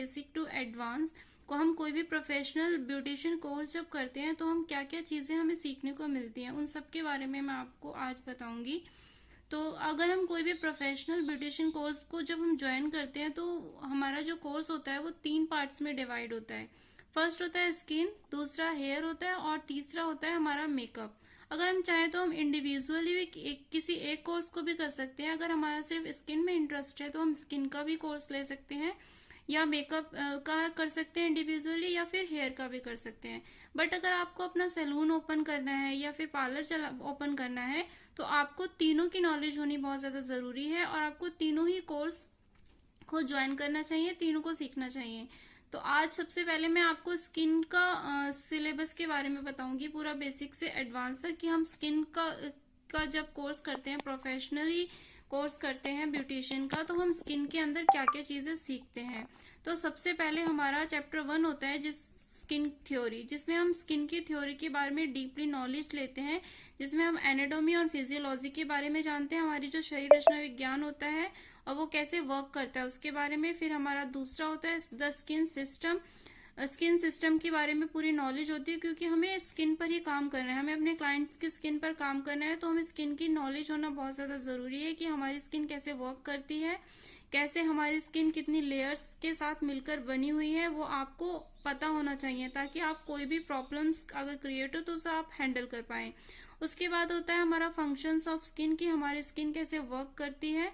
Basic to advance को हम कोई भी प्रोफेशनल ब्यूटिशियन कोर्स जब करते हैं तो हम क्या क्या चीज़ें हमें सीखने को मिलती हैं, उन सब के बारे में मैं आपको आज बताऊंगी। तो अगर हम कोई भी प्रोफेशनल ब्यूटिशियन कोर्स को जब हम ज्वाइन करते हैं तो हमारा जो कोर्स होता है वो 3 पार्ट्स में डिवाइड होता है। फर्स्ट होता है स्किन, दूसरा हेयर होता है और तीसरा होता है हमारा मेकअप। अगर हम चाहें तो हम इंडिविजुअली भी किसी एक कोर्स को भी कर सकते हैं। अगर हमारा सिर्फ स्किन में इंटरेस्ट है तो हम स्किन का भी कोर्स ले सकते हैं, या मेकअप का कर सकते हैं इंडिविजुअली, या फिर हेयर का भी कर सकते हैं। बट अगर आपको अपना सैलून ओपन करना है या फिर पार्लर ओपन करना है तो आपको तीनों की नॉलेज होनी बहुत ज़्यादा ज़रूरी है और आपको तीनों ही कोर्स को ज्वाइन करना चाहिए, तीनों को सीखना चाहिए। तो आज सबसे पहले मैं आपको स्किन का सिलेबस के बारे में बताऊंगी, पूरा बेसिक से एडवांस तक, कि हम स्किन का जब कोर्स करते हैं, प्रोफेशनली कोर्स करते हैं ब्यूटिशियन का, तो हम स्किन के अंदर क्या क्या चीजें सीखते हैं। तो सबसे पहले हमारा चैप्टर 1 होता है जिस स्किन थ्योरी, जिसमें हम स्किन की थ्योरी के बारे में डीपली नॉलेज लेते हैं, जिसमें हम एनाटॉमी और फिजियोलॉजी के बारे में जानते हैं, हमारी जो शरीर रचना विज्ञान होता है और वो कैसे वर्क करता है उसके बारे में। फिर हमारा दूसरा होता है the skin system. Skin system के बारे में पूरी नॉलेज होती है, क्योंकि हमें स्किन पर ही काम करना है, हमें अपने क्लाइंट्स की स्किन पर काम करना है, तो हमें स्किन की नॉलेज होना बहुत ज़्यादा ज़रूरी है कि हमारी स्किन कैसे वर्क करती है, कैसे हमारी स्किन कितनी लेयर्स के साथ मिलकर बनी हुई है, वो आपको पता होना चाहिए, ताकि आप कोई भी प्रॉब्लम्स अगर क्रिएट हो तो उसे आप हैंडल कर पाएं। उसके बाद होता है हमारा फंक्शंस ऑफ स्किन, की हमारी स्किन कैसे वर्क करती है।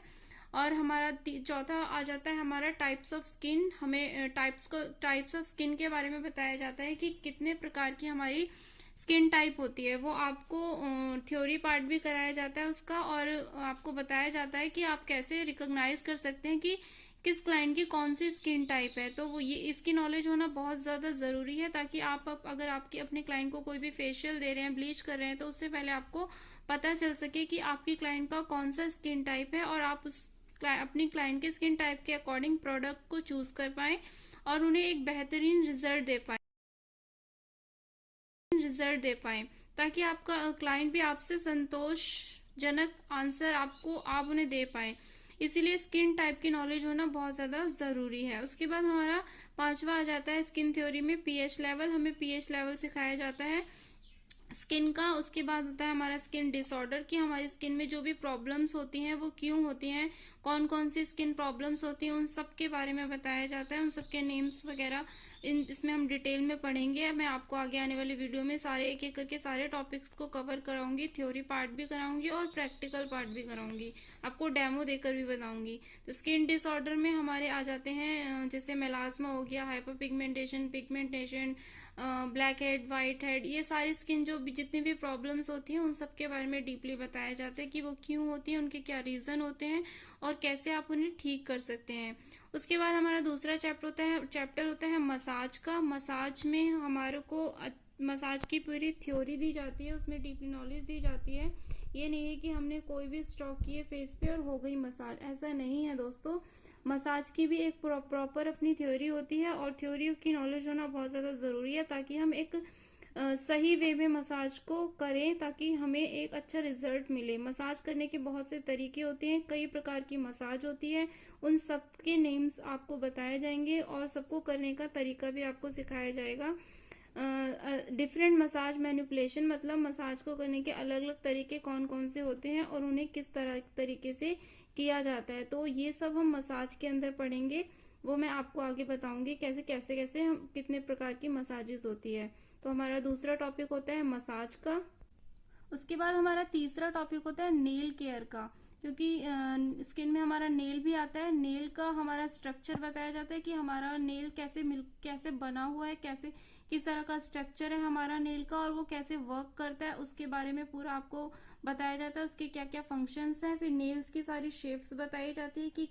और हमारा चौथा आ जाता है हमारा टाइप्स ऑफ स्किन। हमें टाइप्स ऑफ स्किन के बारे में बताया जाता है कि कितने प्रकार की हमारी स्किन टाइप होती है, वो आपको थ्योरी पार्ट भी कराया जाता है उसका, और आपको बताया जाता है कि आप कैसे रिकॉग्नाइज कर सकते हैं कि किस क्लाइंट की कौन सी स्किन टाइप है। तो वो ये इसकी नॉलेज होना बहुत ज़्यादा ज़रूरी है, ताकि आप अगर आपके अपने क्लाइंट को कोई भी फेशियल दे रहे हैं, ब्लीच कर रहे हैं, तो उससे पहले आपको पता चल सके कि आपकी क्लाइंट का कौन सा स्किन टाइप है, और आप उस अपनी क्लाइंट के स्किन टाइप के अकॉर्डिंग प्रोडक्ट को चूज कर पाए और उन्हें एक बेहतरीन रिजल्ट दे पाए, ताकि आपका क्लाइंट भी आपसे संतोषजनक आंसर आप उन्हें दे पाए। इसीलिए स्किन टाइप की नॉलेज होना बहुत ज़्यादा ज़रूरी है। उसके बाद हमारा पांचवा आ जाता है स्किन थ्योरी में पीएच लेवल। हमें पीएच लेवल सिखाया जाता है स्किन का। उसके बाद होता है हमारा स्किन डिसऑर्डर, कि हमारी स्किन में जो भी प्रॉब्लम्स होती हैं वो क्यों होती हैं, कौन कौन सी स्किन प्रॉब्लम्स होती हैं, उन सब के बारे में बताया जाता है, उन सब के नेम्स वगैरह इसमें हम डिटेल में पढ़ेंगे। मैं आपको आगे आने वाली वीडियो में सारे एक एक करके सारे टॉपिक्स को कवर कराऊंगी, थ्योरी पार्ट भी कराऊंगी और प्रैक्टिकल पार्ट भी कराऊंगी, आपको डेमो देकर भी बताऊंगी। तो स्किन डिसऑर्डर में हमारे आ जाते हैं जैसे मेलास्मा हो गया, hyper pigmentation, black head, white head, ये सारी स्किन जो भी जितनी भी प्रॉब्लम्स होती हैं उन सब के बारे में डीपली बताया जाता है कि वो क्यों होती हैं, उनके क्या रीजन होते हैं और कैसे आप उन्हें ठीक कर सकते हैं। उसके बाद हमारा दूसरा चैप्टर होता है मसाज का। मसाज में हमारे को मसाज की पूरी थ्योरी दी जाती है, उसमें डीपली नॉलेज दी जाती है। ये नहीं है कि हमने कोई भी स्ट्रोक किए फेस पे और हो गई मसाज, ऐसा नहीं है दोस्तों। मसाज की भी एक प्रॉपर अपनी थ्योरी होती है, और थ्योरी की नॉलेज होना बहुत ज़्यादा ज़रूरी है, ताकि हम एक सही वे में मसाज को करें, ताकि हमें एक अच्छा रिजल्ट मिले। मसाज करने के बहुत से तरीके होते हैं, कई प्रकार की मसाज होती है, उन सब के नेम्स आपको बताए जाएंगे और सबको करने का तरीका भी आपको सिखाया जाएगा। डिफरेंट मसाज मैनिपुलेशन, मतलब मसाज को करने के अलग अलग तरीके कौन कौन से होते हैं और उन्हें किस तरीके से किया जाता है। तो ये सब हम मसाज के अंदर पढ़ेंगे, वो मैं आपको आगे बताऊंगी कैसे हम कितने प्रकार की मसाजेस होती है। तो हमारा दूसरा टॉपिक होता है मसाज का। उसके बाद हमारा तीसरा टॉपिक होता है नेल केयर का, क्योंकि स्किन में हमारा नेल भी आता है। नेल का हमारा स्ट्रक्चर बताया जाता है कि हमारा नेल कैसे बना हुआ है, कैसे किस तरह का स्ट्रक्चर है हमारा नेल का, और वो कैसे वर्क करता है उसके बारे में पूरा आपको बताया जाता है, उसके क्या क्या फंक्शंस हैं। फिर नेल्स की सारी शेप्स बताई जाती है कि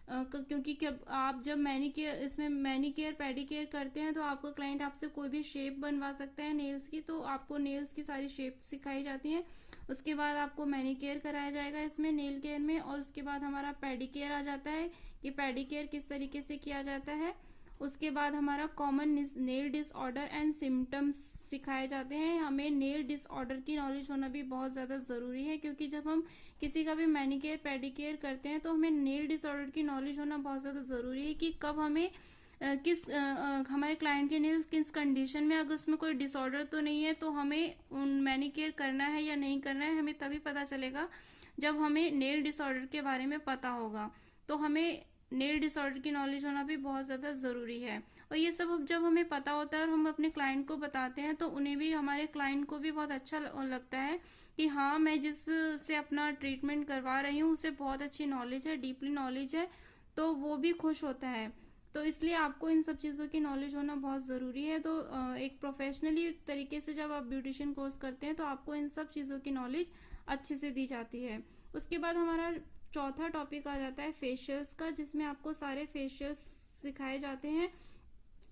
क्योंकि आप जब मैनीकेयर पेडिकेयर करते हैं तो आपका क्लाइंट आपसे कोई भी शेप बनवा सकता है नेल्स की, तो आपको नेल्स की सारी शेप सिखाई जाती हैं। उसके बाद आपको मैनीकेयर कराया जाएगा इसमें नेल केयर में। और उसके बाद हमारा पेडिकेयर आ जाता है कि पेडिकेयर किस तरीके से किया जाता है। उसके बाद हमारा common nail disorder and symptoms सिखाए जाते हैं। हमें नेल डिसऑर्डर की नॉलेज होना भी बहुत ज़्यादा ज़रूरी है, क्योंकि जब हम किसी का भी मैनीकेयर पेडिकेयर करते हैं तो हमें नेल डिसऑर्डर की नॉलेज होना बहुत ज़्यादा ज़रूरी है कि कब हमें हमारे क्लाइंट के नेल्स किस कंडीशन में, अगर उसमें कोई डिसऑर्डर तो नहीं है, तो हमें मैनिक्योर करना है या नहीं करना है हमें तभी पता चलेगा जब हमें नेल डिसऑर्डर के बारे में पता होगा। तो हमें नेल डिसऑर्डर की नॉलेज होना भी बहुत ज़्यादा ज़रूरी है। और ये सब जब हमें पता होता है और हम अपने क्लाइंट को बताते हैं तो उन्हें भी, हमारे क्लाइंट को भी बहुत अच्छा लगता है कि हाँ, मैं जिससे अपना ट्रीटमेंट करवा रही हूँ उसे बहुत अच्छी नॉलेज है, डीपली नॉलेज है, तो वो भी खुश होता है। तो इसलिए आपको इन सब चीज़ों की नॉलेज होना बहुत ज़रूरी है। तो एक प्रोफेशनली तरीके से जब आप ब्यूटिशियन कोर्स करते हैं तो आपको इन सब चीज़ों की नॉलेज अच्छे से दी जाती है। उसके बाद हमारा चौथा टॉपिक आ जाता है फेशियल्स का, जिसमें आपको सारे फेशियल्स सिखाए जाते हैं।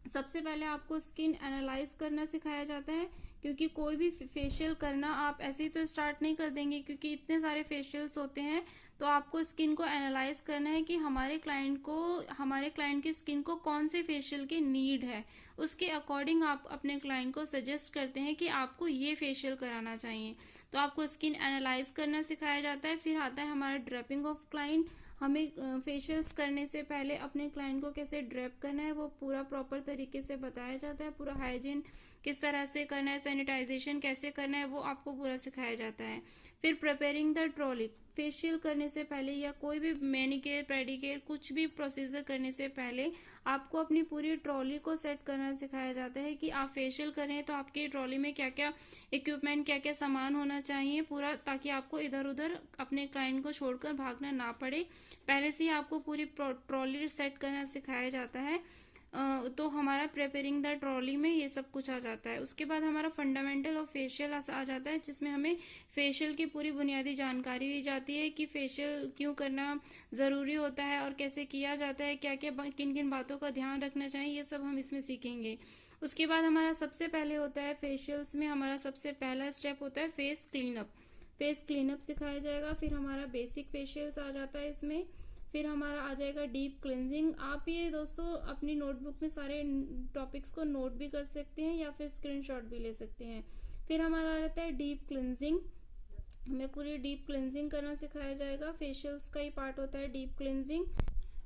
सबसे पहले आपको स्किन एनालाइज करना सिखाया जाता है, क्योंकि कोई भी फेशियल करना आप ऐसे ही तो स्टार्ट नहीं कर देंगे, क्योंकि इतने सारे फेशियल्स होते हैं। तो आपको स्किन को एनालाइज करना है कि हमारे क्लाइंट की स्किन को कौन से फेशियल की नीड है, उसके अकॉर्डिंग आप अपने क्लाइंट को सजेस्ट करते हैं कि आपको ये फेशियल कराना चाहिए। तो आपको स्किन एनालाइज करना सिखाया जाता है। फिर आता है हमारा ड्रेपिंग ऑफ क्लाइंट। हमें फेशियल्स करने से पहले अपने क्लाइंट को कैसे ड्रेप करना है वो पूरा प्रॉपर तरीके से बताया जाता है। पूरा हाइजीन किस तरह से करना है, सैनिटाइजेशन कैसे करना है, वो आपको पूरा सिखाया जाता है। फिर प्रिपेयरिंग द ट्रॉली, फेशियल करने से पहले या कोई भी मैनिकेयर पेडिकेयर कुछ भी प्रोसीजर करने से पहले आपको अपनी पूरी ट्रॉली को सेट करना सिखाया जाता है कि आप फेशियल करें तो आपकी ट्रॉली में क्या क्या इक्विपमेंट, क्या क्या सामान होना चाहिए पूरा, ताकि आपको इधर उधर अपने क्लाइंट को छोड़कर भागना ना पड़े। पहले से ही आपको पूरी ट्रॉली सेट करना सिखाया जाता है। तो हमारा प्रिपेयरिंग द ट्रॉली में ये सब कुछ आ जाता है। उसके बाद हमारा फंडामेंटल ऑफ फेशियल आ जाता है, जिसमें हमें फेशियल की पूरी बुनियादी जानकारी दी जाती है कि फेशियल क्यों करना ज़रूरी होता है और कैसे किया जाता है, क्या क्या किन किन बातों का ध्यान रखना चाहिए, ये सब हम इसमें सीखेंगे। उसके बाद हमारा सबसे पहले होता है फेशियल्स में हमारा सबसे पहला स्टेप होता है फेस क्लीनअप। फेस क्लीनअप सिखाया जाएगा। फिर हमारा बेसिक फेशियल्स आ जाता है इसमें। फिर हमारा आ जाएगा डीप क्लिनजिंग। आप ये दोस्तों अपनी नोटबुक में सारे टॉपिक्स को नोट भी कर सकते हैं या फिर स्क्रीनशॉट भी ले सकते हैं। फिर हमारा आ जाता है डीप क्लिनजिंग। हमें पूरी डीप क्लिनजिंग करना सिखाया जाएगा। फेशियल्स का ही पार्ट होता है डीप क्लिनजिंग।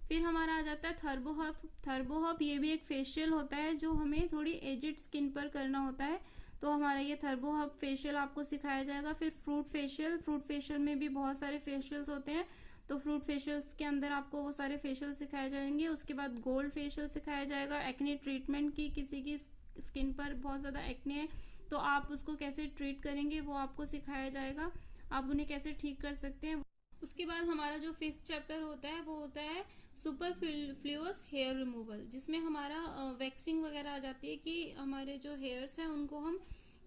फिर हमारा आ जाता है थर्बोहब। थर्बोहब ये भी एक फेशियल होता है जो हमें थोड़ी एजिड स्किन पर करना होता है। तो हमारा ये थर्बोहब फेशियल आपको सिखाया जाएगा। फिर फ्रूट फेशियल। फ्रूट फेशियल में भी बहुत सारे फेशियल्स होते हैं, तो फ्रूट फेशियल्स के अंदर आपको वो सारे फेशियल सिखाए जाएंगे। उसके बाद गोल्ड फेशियल सिखाया जाएगा। एक्ने ट्रीटमेंट की, किसी की स्किन पर बहुत ज़्यादा एक्ने है तो आप उसको कैसे ट्रीट करेंगे वो आपको सिखाया जाएगा, आप उन्हें कैसे ठीक कर सकते हैं। उसके बाद हमारा जो 5th चैप्टर होता है वो होता है सुपरफ्लूअस हेयर रिमूवल, जिसमें हमारा वैक्सिंग वगैरह आ जाती है कि हमारे जो हेयर्स हैं उनको हम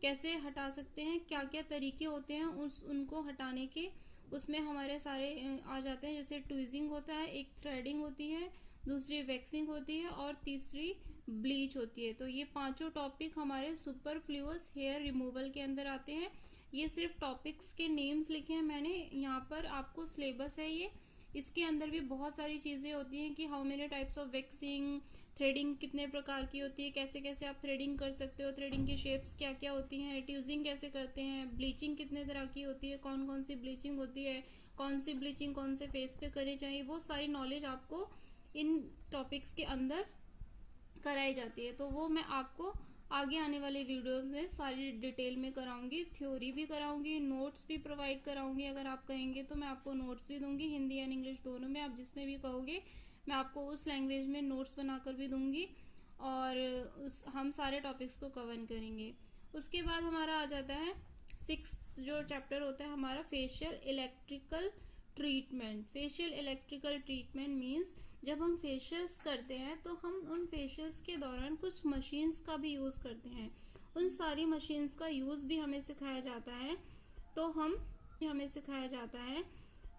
कैसे हटा सकते हैं, क्या क्या तरीके होते हैं उनको हटाने के। उसमें हमारे सारे आ जाते हैं, जैसे ट्विजिंग होता है, एक थ्रेडिंग होती है, दूसरी वैक्सिंग होती है और तीसरी ब्लीच होती है। तो ये पांचों टॉपिक हमारे सुपरफ्लूअस हेयर रिमूवल के अंदर आते हैं। ये सिर्फ टॉपिक्स के नेम्स लिखे हैं मैंने, यहाँ पर आपको सिलेबस है ये। इसके अंदर भी बहुत सारी चीज़ें होती हैं कि how many types of waxing, threading कितने प्रकार की होती है, कैसे कैसे आप थ्रेडिंग कर सकते हो, थ्रेडिंग की शेप्स क्या क्या होती हैं, ट्यूजिंग कैसे करते हैं, ब्लीचिंग कितने तरह की होती है, कौन कौन सी ब्लीचिंग होती है, कौन सी ब्लीचिंग कौन से फेस पे करनी चाहिए, वो सारी नॉलेज आपको इन टॉपिक्स के अंदर कराई जाती है। तो वो मैं आपको आगे आने वाले वीडियो में सारी डिटेल में कराऊंगी, थ्योरी भी कराऊंगी, नोट्स भी प्रोवाइड कराऊंगी। अगर आप कहेंगे तो मैं आपको नोट्स भी दूंगी, हिंदी एंड इंग्लिश दोनों में, आप जिसमें भी कहोगे मैं आपको उस लैंग्वेज में नोट्स बनाकर भी दूंगी और हम सारे टॉपिक्स को कवर करेंगे। उसके बाद हमारा आ जाता है 6th जो चैप्टर होता है हमारा facial electrical treatment. Facial electrical treatment means जब हम फेशियल्स करते हैं तो हम उन फेशियल्स के दौरान कुछ मशीन्स का भी यूज़ करते हैं। उन सारी मशीन्स का यूज़ भी हमें सिखाया जाता है।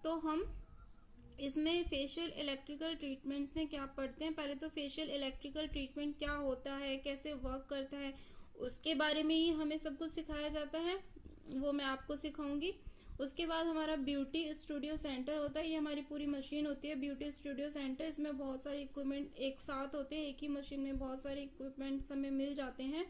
तो हम इसमें फेशियल इलेक्ट्रिकल ट्रीटमेंट्स में क्या पढ़ते हैं, पहले तो फेशियल इलेक्ट्रिकल ट्रीटमेंट क्या होता है, कैसे वर्क करता है, उसके बारे में ही हमें सब कुछ सिखाया जाता है, वो मैं आपको सिखाऊंगी। उसके बाद हमारा ब्यूटी स्टूडियो सेंटर होता है। ये हमारी पूरी मशीन होती है ब्यूटी स्टूडियो सेंटर। इसमें बहुत सारे इक्विपमेंट एक साथ होते हैं, एक ही मशीन में बहुत सारे इक्विपमेंट्स हमें मिल जाते हैं।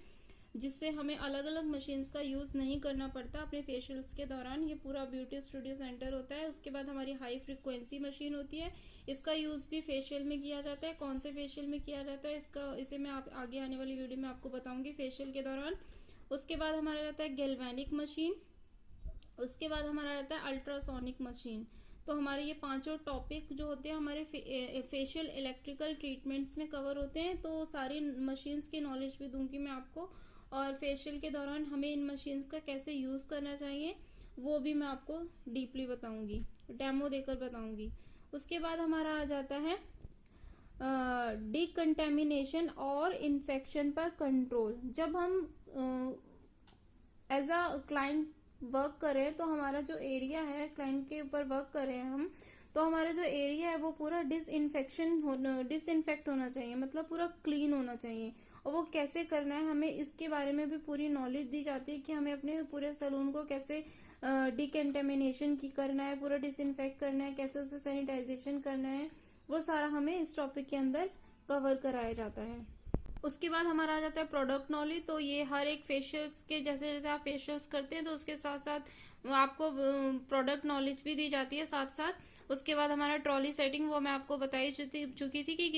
जिससे हमें अलग अलग मशीन्स का यूज़ नहीं करना पड़ता अपने फेशियल्स के दौरान। ये पूरा ब्यूटी स्टूडियो सेंटर होता है। उसके बाद हमारी हाई फ्रिक्वेंसी मशीन होती है, इसका यूज़ भी फेशियल में किया जाता है। कौन से फेशियल में किया जाता है इसे मैं आप आगे आने वाली वीडियो में आपको बताऊंगी फेशियल के दौरान। उसके बाद हमारा रहता है गैल्वेनिक मशीन। उसके बाद हमारा रहता है अल्ट्रासोनिक मशीन। तो हमारे ये पांचों टॉपिक जो होते हैं हमारे फेशियल इलेक्ट्रिकल ट्रीटमेंट्स में कवर होते हैं। तो सारी मशीन्स की नॉलेज भी दूंगी मैं आपको, और फेशियल के दौरान हमें इन मशीन्स का कैसे यूज़ करना चाहिए वो भी मैं आपको डीपली बताऊंगी, डेमो देकर बताऊंगी। उसके बाद हमारा आ जाता है डिकंटेमिनेशन और इन्फेक्शन पर कंट्रोल। जब हम एज अ क्लाइंट वर्क करें तो हमारा जो एरिया है, क्लाइंट के ऊपर वर्क करें हम, तो हमारा जो एरिया है वो पूरा डिसइंफेक्ट होना चाहिए, मतलब पूरा क्लीन होना चाहिए। और वो कैसे करना है हमें इसके बारे में भी पूरी नॉलेज दी जाती है कि हमें अपने पूरे सैलून को कैसे डिकंटेमिनेशन की करना है, पूरा डिसइंफेक्ट करना है, कैसे उसे सैनिटाइजेशन करना है, वो सारा हमें इस टॉपिक के अंदर कवर कराया जाता है। उसके बाद हमारा आ जाता है प्रोडक्ट नॉलेज। तो ये हर एक फेशियल्स के जैसे जैसे आप फेशियल्स करते हैं तो उसके साथ साथ आपको प्रोडक्ट नॉलेज भी दी जाती है साथ साथ। उसके बाद हमारा ट्रॉली सेटिंग, वो मैं आपको बता ही चुकी थी कि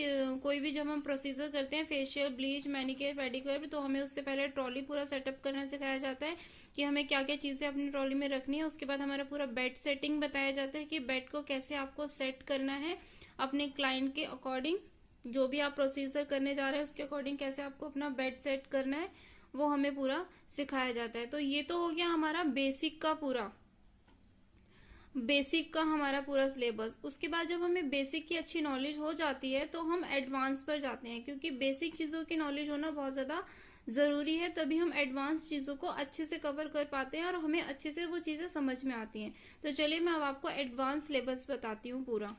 कोई भी जब हम प्रोसीजर करते हैं फेशियल, ब्लीच, मैनिक्योर, पेडिक्योर, तो हमें उससे पहले ट्रॉली पूरा सेटअप करना सिखाया जाता है कि हमें क्या क्या चीजें अपनी ट्रॉली में रखनी है। उसके बाद हमारा पूरा बेड सेटिंग बताया जाता है कि बेड को कैसे आपको सेट करना है अपने क्लाइंट के अकॉर्डिंग, जो भी आप प्रोसीजर करने जा रहे हैं उसके अकॉर्डिंग कैसे आपको अपना बेड सेट करना है वो हमें पूरा सिखाया जाता है। तो ये तो हो गया हमारा बेसिक का हमारा पूरा सिलेबस। उसके बाद जब हमें बेसिक की अच्छी नॉलेज हो जाती है तो हम एडवांस पर जाते हैं, क्योंकि बेसिक चीजों की नॉलेज होना बहुत ज्यादा जरूरी है, तभी हम एडवांस चीजों को अच्छे से कवर कर पाते हैं और हमें अच्छे से वो चीजें समझ में आती हैं। तो चलिए मैं अब आपको एडवांस सिलेबस बताती हूँ पूरा।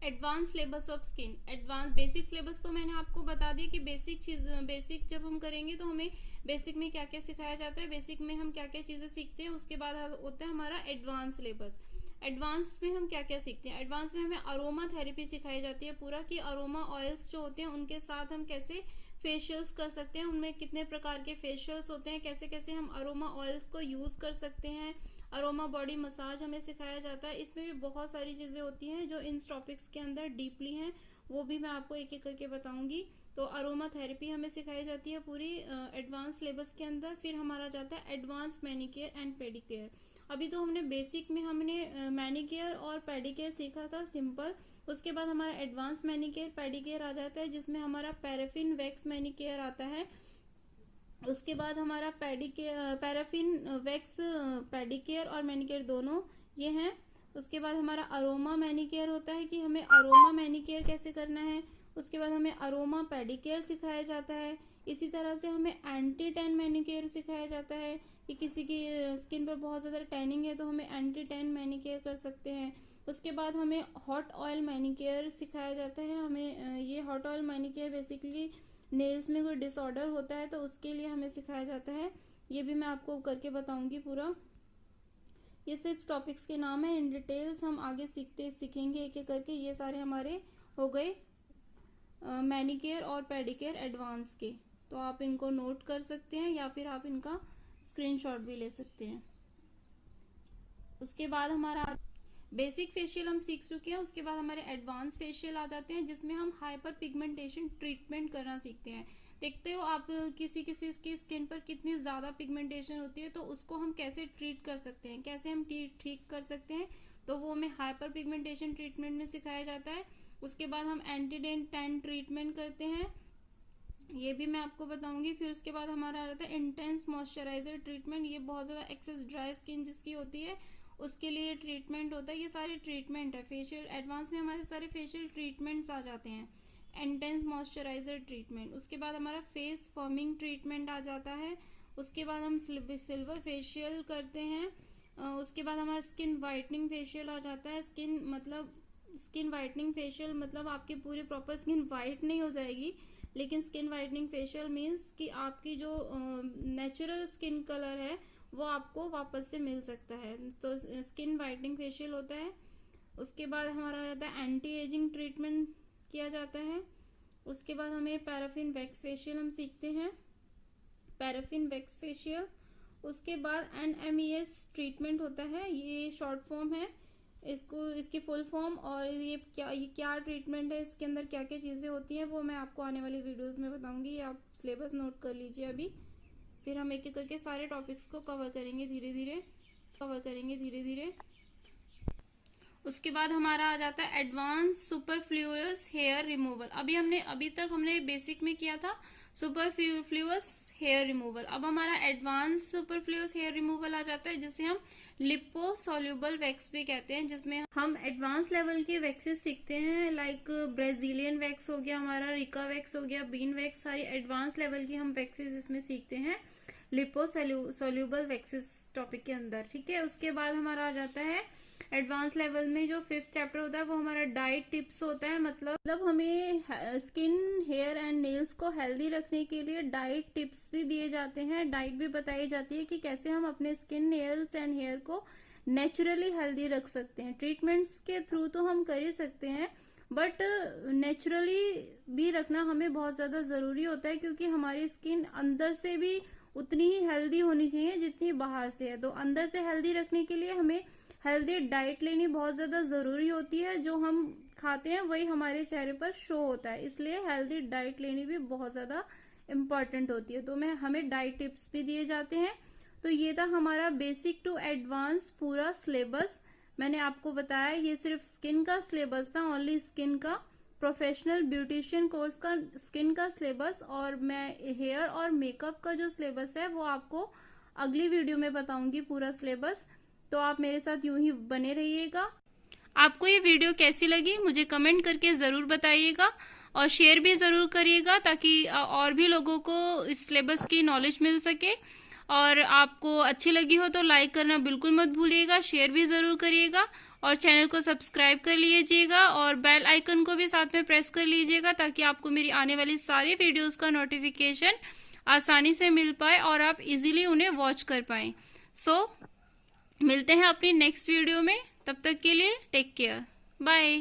Advance syllabus of skin. Advance basic syllabus तो मैंने आपको बता दिया कि बेसिक जब हम करेंगे तो हमें बेसिक में क्या क्या सिखाया जाता है, बेसिक में हम क्या क्या चीजें सीखते हैं। उसके बाद होता है हमारा एडवांस सिलेबस। एडवांस में हम क्या क्या सीखते हैं, एडवांस में हमें अरोमा थेरेपी सिखाई जाती है पूरा, कि अरोमा ऑयल्स जो होते हैं उनके साथ हम कैसे फेशियल्स कर सकते हैं, उनमें कितने प्रकार के फेशियल्स होते हैं, कैसे कैसे हम अरोमा ऑयल्स को यूज कर सकते हैं। अरोमा बॉडी मसाज हमें सिखाया जाता है। इसमें भी बहुत सारी चीजें होती हैं जो इन टॉपिक्स के अंदर डीपली हैं, वो भी मैं आपको एक एक करके बताऊंगी। तो अरोमा थेरेपी हमें सिखाई जाती है पूरी एडवांस सिलेबस के अंदर। फिर हमारा जाता है एडवांस मैनिक्योर एंड पेडिक्योर। अभी तो हमने बेसिक में हमने मैनिक्योर और पेडिक्योर सीखा था सिंपल। उसके बाद हमारा एडवांस मैनिक्योर पेडिक्योर आ जाता है, जिसमें हमारा पैराफिन वैक्स मैनिक्योर आता है। उसके बाद हमारा पैराफिन वैक्स पेडिक्योर और मैनिक्योर दोनों ये हैं। उसके बाद हमारा अरोमा मैनिक्योर होता है कि हमें अरोमा मैनिक्योर कैसे करना है। उसके बाद हमें अरोमा पेडिक्योर सिखाया जाता है। इसी तरह से हमें एंटी टैन मैनिक्योर सिखाया जाता है कि किसी की स्किन पर बहुत ज़्यादा टैनिंग है तो हमें एंटी टैन मैनिक्योर कर सकते हैं। उसके बाद हमें हॉट ऑयल मैनिक्योर सिखाया जाता है। हमें ये hot oil manicure basically nails में कोई डिसऑर्डर होता है तो उसके लिए हमें सिखाया जाता है। ये भी मैं आपको करके बताऊंगी पूरा। ये सिर्फ टॉपिक्स के नाम है, इन डिटेल्स हम आगे सीखेंगे एक एक करके। ये सारे हमारे हो गए मैनिक्योर और पेडिक्योर एडवांस के। तो आप इनको नोट कर सकते हैं या फिर आप इनका स्क्रीनशॉट भी ले सकते हैं। उसके बाद हमारा बेसिक फेशियल हम सीख चुके हैं। उसके बाद हमारे एडवांस फेशियल आ जाते हैं, जिसमें हम हाइपर पिगमेंटेशन ट्रीटमेंट करना सीखते हैं। देखते हो आप किसी किसी की स्किन पर कितनी ज्यादा पिगमेंटेशन होती है, तो उसको हम कैसे ट्रीट कर सकते हैं, कैसे हम ठीक कर सकते हैं, तो वो हमें हाइपर पिगमेंटेशन ट्रीटमेंट में सिखाया जाता है। उसके बाद हम एंटी टैन ट्रीटमेंट करते हैं, ये भी मैं आपको बताऊंगी। फिर उसके बाद हमारा आता है इंटेंस मॉइस्चराइजर ट्रीटमेंट। ये बहुत ज्यादा एक्सेस ड्राई स्किन जिसकी होती है उसके लिए ट्रीटमेंट होता है। ये सारे ट्रीटमेंट है फेशियल एडवांस में, हमारे सारे फेशियल ट्रीटमेंट्स आ जाते हैं। इंटेंस मॉइस्चराइजर ट्रीटमेंट, उसके बाद हमारा फेस फर्मिंग ट्रीटमेंट आ जाता है। उसके बाद हम सिल्वर फेशियल करते हैं। उसके बाद हमारा स्किन वाइटनिंग फेशियल आ जाता है। स्किन वाइटनिंग फेशियल मतलब आपकी पूरी प्रॉपर स्किन वाइट नहीं हो जाएगी, लेकिन स्किन वाइटनिंग फेशियल मीन्स कि आपकी जो नेचुरल स्किन कलर है वो आपको वापस से मिल सकता है, तो स्किन वाइटनिंग फेशियल होता है। उसके बाद हमारा रहता है एंटी एजिंग ट्रीटमेंट किया जाता है। उसके बाद हमें पैराफिन वैक्स फेशियल हम सीखते हैं। Paraffin wax facial. उसके बाद NMES ट्रीटमेंट होता है, ये शॉर्ट फॉर्म है, इसकी फुल फॉर्म और ये क्या ट्रीटमेंट है, इसके अंदर क्या क्या चीज़ें होती हैं वो मैं आपको आने वाली वीडियोस में बताऊंगी। आप सिलेबस नोट कर लीजिए अभी, फिर हम एक एक करके सारे टॉपिक्स को कवर करेंगे धीरे धीरे। उसके बाद हमारा आ जाता है एडवांस सुपरफ्लूअस हेयर रिमूवल। अभी तक हमने बेसिक में किया था सुपरफ्लूअस हेयर रिमूवल। अब हमारा एडवांस सुपरफ्लूअस हेयर रिमूवल आ जाता है, जिसे हम लिपोसोल्यूबल वैक्स भी कहते हैं, जिसमें हम एडवांस लेवल के वैक्सेस सीखते हैं, लाइक ब्राजीलियन वैक्स हो गया हमारा, रिका वैक्स हो गया, बीन वैक्स, सारी एडवांस लेवल की हम वैक्सेस इसमें सीखते हैं लिपोसोल्यूबल वैक्सेस टॉपिक के अंदर, ठीक है। उसके बाद हमारा आ जाता है एडवांस लेवल में जो 5th चैप्टर होता है वो हमारा डाइट टिप्स होता है। मतलब हमें स्किन, हेयर एंड नेल्स को हेल्दी रखने के लिए डाइट टिप्स भी दिए जाते हैं, डाइट भी बताई जाती है कि कैसे हम अपने स्किन, नेल्स एंड हेयर को नेचुरली हेल्दी रख सकते हैं। ट्रीटमेंट्स के थ्रू तो हम कर ही सकते हैं, बट नेचुरली भी रखना हमें बहुत ज्यादा जरूरी होता है, क्योंकि हमारी स्किन अंदर से भी उतनी ही हेल्दी होनी चाहिए जितनी बाहर से है। तो अंदर से हेल्दी रखने के लिए हमें हेल्दी डाइट लेनी बहुत ज्यादा जरूरी होती है। जो हम खाते हैं वही हमारे चेहरे पर शो होता है, इसलिए हेल्दी डाइट लेनी भी बहुत ज्यादा इम्पोर्टेंट होती है। तो हमें डाइट टिप्स भी दिए जाते हैं। तो ये था हमारा बेसिक टू एडवांस पूरा सिलेबस। मैंने आपको बताया ये सिर्फ स्किन का सिलेबस था, ओनली स्किन का, प्रोफेशनल ब्यूटिशियन कोर्स का स्किन का सिलेबस, और मैं हेयर और मेकअप का जो सिलेबस है वो आपको अगली वीडियो में बताऊंगी पूरा सिलेबस। तो आप मेरे साथ यूं ही बने रहिएगा। आपको ये वीडियो कैसी लगी मुझे कमेंट करके जरूर बताइएगा, और शेयर भी जरूर करिएगा ताकि और भी लोगों को इस सिलेबस की नॉलेज मिल सके। और आपको अच्छी लगी हो तो लाइक करना बिल्कुल मत भूलिएगा, शेयर भी जरूर करिएगा, और चैनल को सब्सक्राइब कर लीजिएगा, और बेल आइकन को भी साथ में प्रेस कर लीजिएगा ताकि आपको मेरी आने वाली सारी वीडियोस का नोटिफिकेशन आसानी से मिल पाए और आप इजीली उन्हें वॉच कर पाएं। मिलते हैं अपनी नेक्स्ट वीडियो में, तब तक के लिए टेक केयर, बाय।